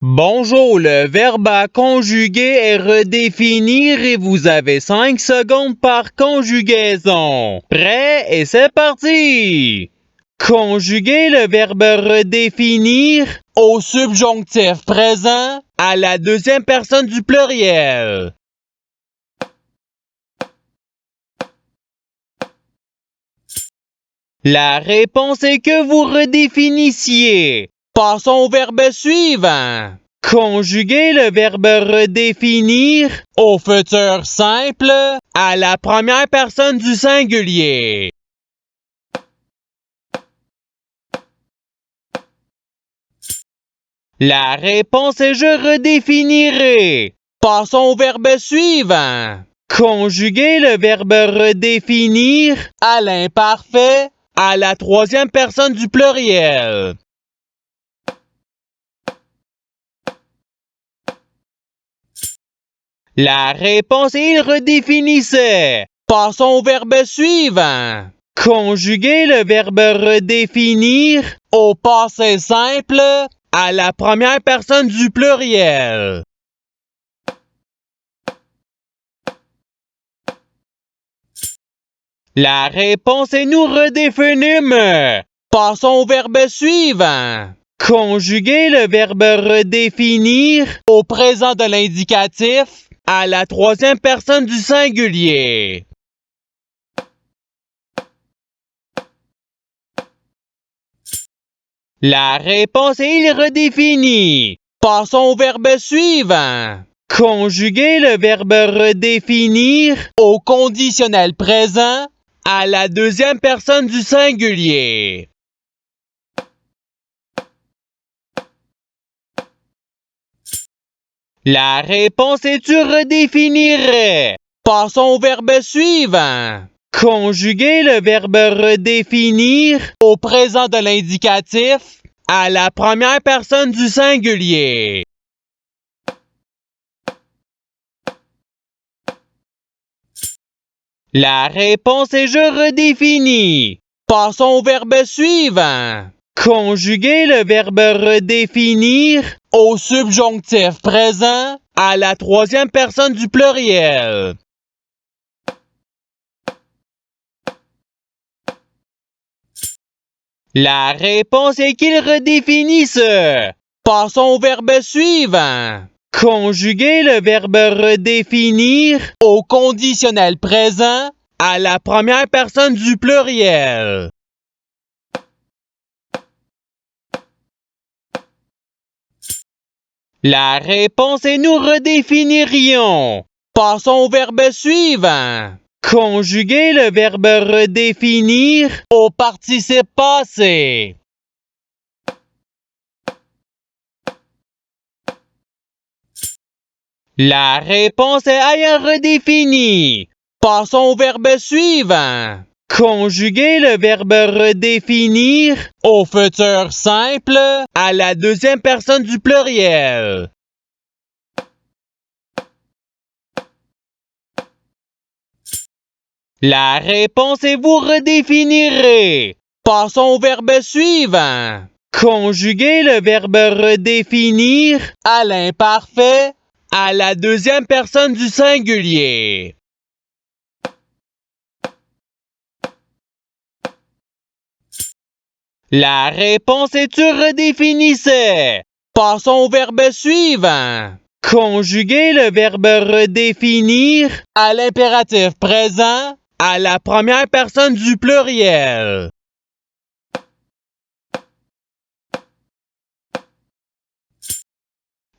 Bonjour, le verbe à conjuguer est redéfinir et vous avez 5 secondes par conjugaison. Prêt et c'est parti! Conjuguer le verbe redéfinir au subjonctif présent à la deuxième personne du pluriel. La réponse est que vous redéfinissiez. Passons au verbe suivant. Conjuguer le verbe redéfinir au futur simple à la première personne du singulier. La réponse est je redéfinirai. Passons au verbe suivant. Conjuguer le verbe redéfinir à l'imparfait à la troisième personne du pluriel. La réponse est il redéfinissait. Passons au verbe suivant. Conjuguer le verbe redéfinir au passé simple à la première personne du pluriel. La réponse est nous redéfinîmes. Passons au verbe suivant. Conjuguer le verbe redéfinir au présent de l'indicatif à la troisième personne du singulier. La réponse est il redéfinit. Passons au verbe suivant. Conjuguer le verbe redéfinir au conditionnel présent à la deuxième personne du singulier. La réponse est tu redéfinirais. Passons au verbe suivant. Conjuguer le verbe redéfinir au présent de l'indicatif à la première personne du singulier. La réponse est je redéfinis. Passons au verbe suivant. Conjuguer le verbe redéfinir au subjonctif présent à la troisième personne du pluriel. La réponse est qu'il redéfinisse. Passons au verbe suivant. Conjuguer le verbe redéfinir au conditionnel présent à la première personne du pluriel. La réponse est nous redéfinirions. Passons au verbe suivant. Conjuguer le verbe redéfinir au participe passé. La réponse est ailleurs redéfinie. Passons au verbe suivant. Conjuguer le verbe redéfinir au futur simple à la deuxième personne du pluriel. La réponse est vous redéfinirez. Passons au verbe suivant. Conjuguer le verbe redéfinir à l'imparfait à la deuxième personne du singulier. La réponse est tu redéfinissais. Passons au verbe suivant. Conjuguer le verbe redéfinir à l'impératif présent à la première personne du pluriel.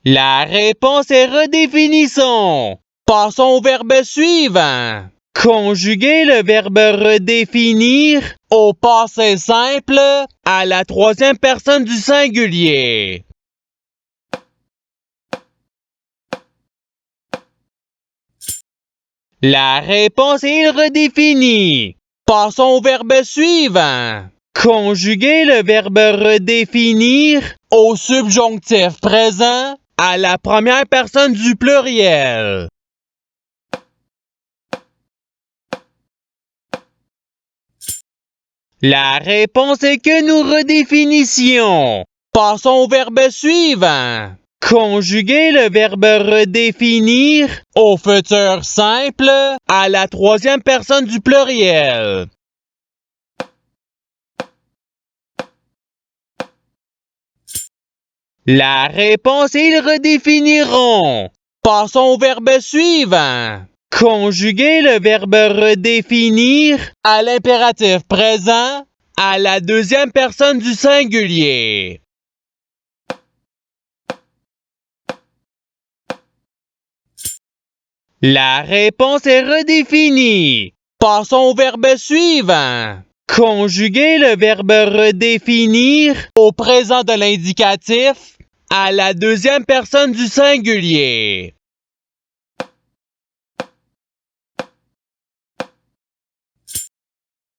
La réponse est redéfinissons. Passons au verbe suivant. Conjuguer le verbe redéfinir au passé simple à la troisième personne du singulier. La réponse est il redéfinit. Passons au verbe suivant. Conjuguer le verbe redéfinir au subjonctif présent à la première personne du pluriel. La réponse est que nous redéfinissions. Passons au verbe suivant. Conjuguer le verbe redéfinir au futur simple à la troisième personne du pluriel. La réponse est ils redéfiniront. Passons au verbe suivant. Conjuguer le verbe redéfinir à l'impératif présent à la deuxième personne du singulier. La réponse est redéfinie. Passons au verbe suivant. Conjuguer le verbe redéfinir au présent de l'indicatif à la deuxième personne du singulier.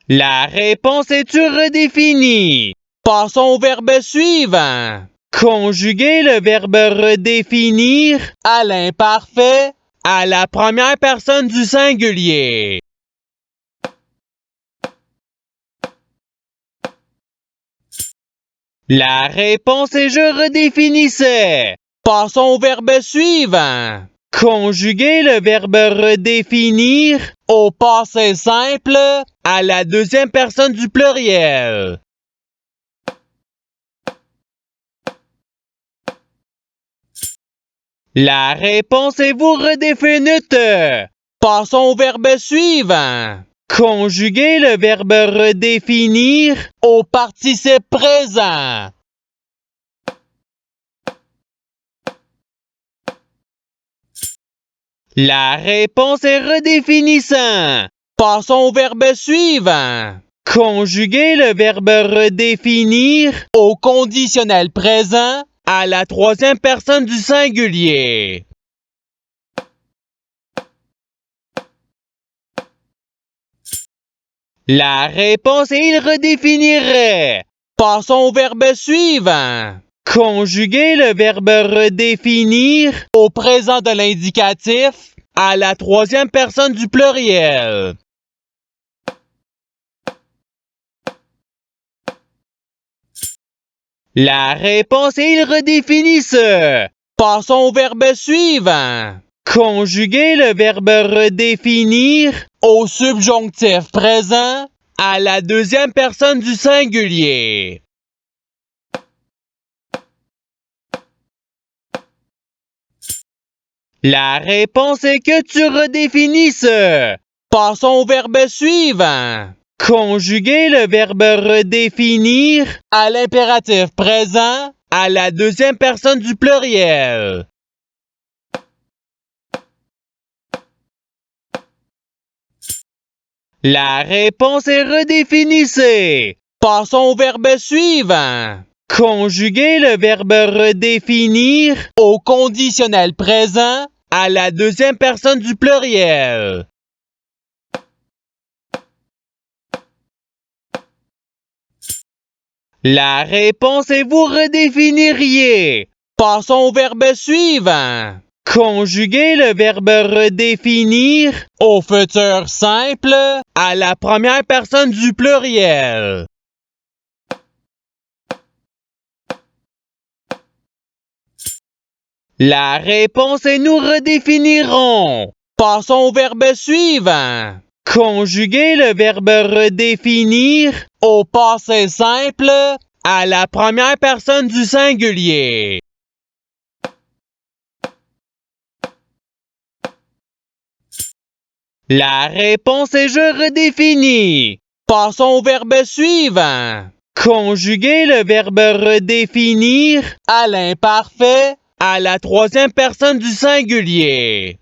La réponse est redéfinie. Passons au verbe suivant. Conjuguer le verbe redéfinir à l'imparfait à la première personne du singulier. La réponse est je redéfinissais. Passons au verbe suivant. Conjuguer le verbe redéfinir au passé simple à la deuxième personne du pluriel. La réponse est vous redéfinissez. Passons au verbe suivant. Conjuguer le verbe redéfinir au participe présent. La réponse est redéfinissant. Passons au verbe suivant. Conjuguer le verbe redéfinir au conditionnel présent à la troisième personne du singulier. La réponse est il redéfinirait. Passons au verbe suivant. Conjuguer le verbe redéfinir au présent de l'indicatif à la troisième personne du pluriel. La réponse est il redéfinisse. Passons au verbe suivant. Conjuguer le verbe redéfinir au subjonctif présent à la deuxième personne du singulier. La réponse est que tu redéfinisses. Passons au verbe suivant. Conjuguer le verbe redéfinir à l'impératif présent à la deuxième personne du pluriel. La réponse est redéfinissée. Passons au verbe suivant. Conjuguer le verbe redéfinir au conditionnel présent à la deuxième personne du pluriel. La réponse est vous redéfiniriez. Passons au verbe suivant. Conjuguer le verbe redéfinir au futur simple à la première personne du pluriel. La réponse est nous redéfinirons. Passons au verbe suivant. Conjuguer le verbe redéfinir au passé simple à la première personne du singulier. La réponse est je redéfinis. Passons au verbe suivant. Conjuguer le verbe redéfinir à l'imparfait à la troisième personne du singulier.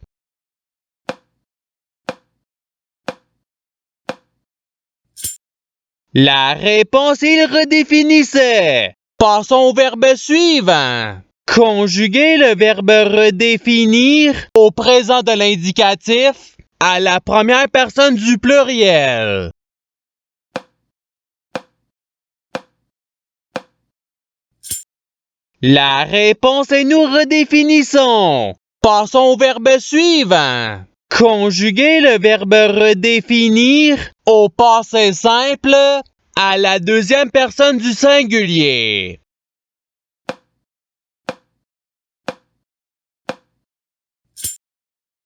La réponse il redéfinissait. Passons au verbe suivant. Conjuguer le verbe redéfinir au présent de l'indicatif à la première personne du pluriel. La réponse est nous redéfinissons. Passons au verbe suivant. Conjuguer le verbe redéfinir au passé simple à la deuxième personne du singulier.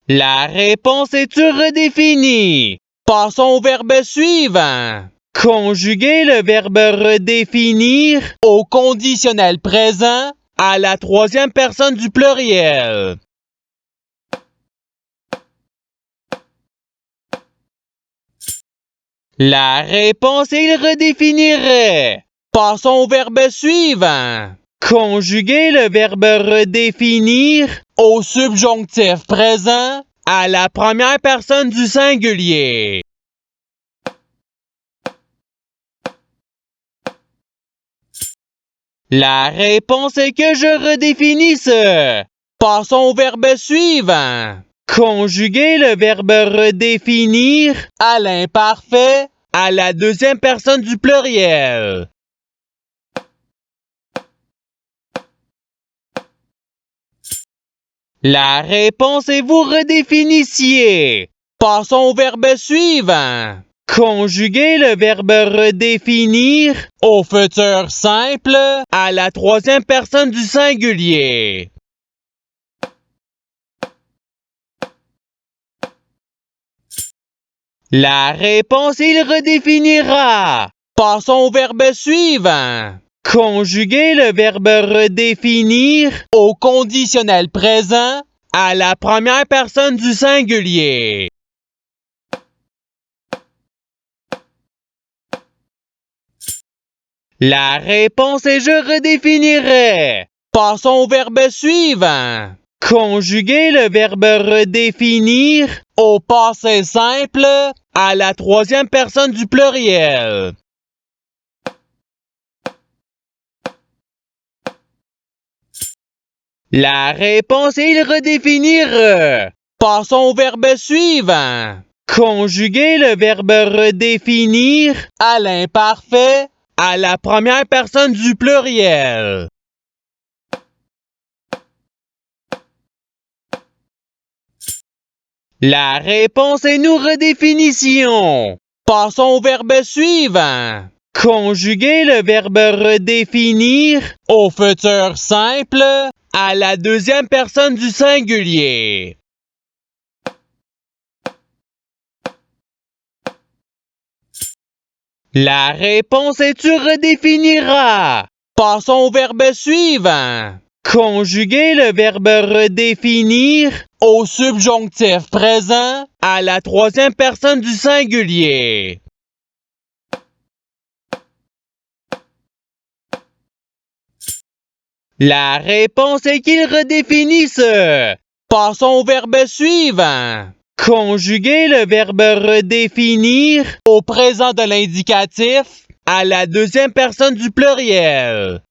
La réponse est-tu redéfinie? Passons au verbe suivant. Conjuguer le verbe redéfinir au conditionnel présent à la troisième personne du pluriel. La réponse est il redéfinirait. Passons au verbe suivant. Conjuguer le verbe redéfinir au subjonctif présent à la première personne du singulier. La réponse est que je redéfinisse. Passons au verbe suivant. Conjuguer le verbe redéfinir à l'imparfait à la deuxième personne du pluriel. La réponse est vous redéfinissiez. Passons au verbe suivant. Conjuguer le verbe redéfinir au futur simple à la troisième personne du singulier. La réponse il redéfinira. Passons au verbe suivant. Conjuguer le verbe redéfinir au conditionnel présent à la première personne du singulier. La réponse est je redéfinirai. Passons au verbe suivant. Conjuguer le verbe redéfinir au passé simple à la troisième personne du pluriel. La réponse est il redéfinir. Passons au verbe suivant. Conjuguer le verbe redéfinir à l'imparfait à la première personne du pluriel. La réponse est nous redéfinitions. Passons au verbe suivant. Conjuguer le verbe redéfinir au futur simple à la deuxième personne du singulier. La réponse est tu redéfiniras. Passons au verbe suivant. Conjuguer le verbe redéfinir au subjonctif présent à la troisième personne du singulier. La réponse est qu'il redéfinisse. Passons au verbe suivant. Conjuguer le verbe redéfinir au présent de l'indicatif à la deuxième personne du pluriel.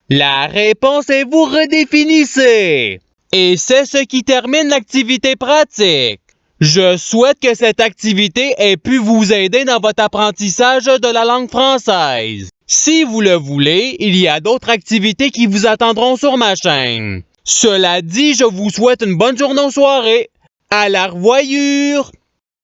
La réponse est vous redéfinissez. Et c'est ce qui termine l'activité pratique. Je souhaite que cette activité ait pu vous aider dans votre apprentissage de la langue française. Si vous le voulez, il y a d'autres activités qui vous attendront sur ma chaîne. Cela dit, je vous souhaite une bonne journée ou soirée. À la revoyure!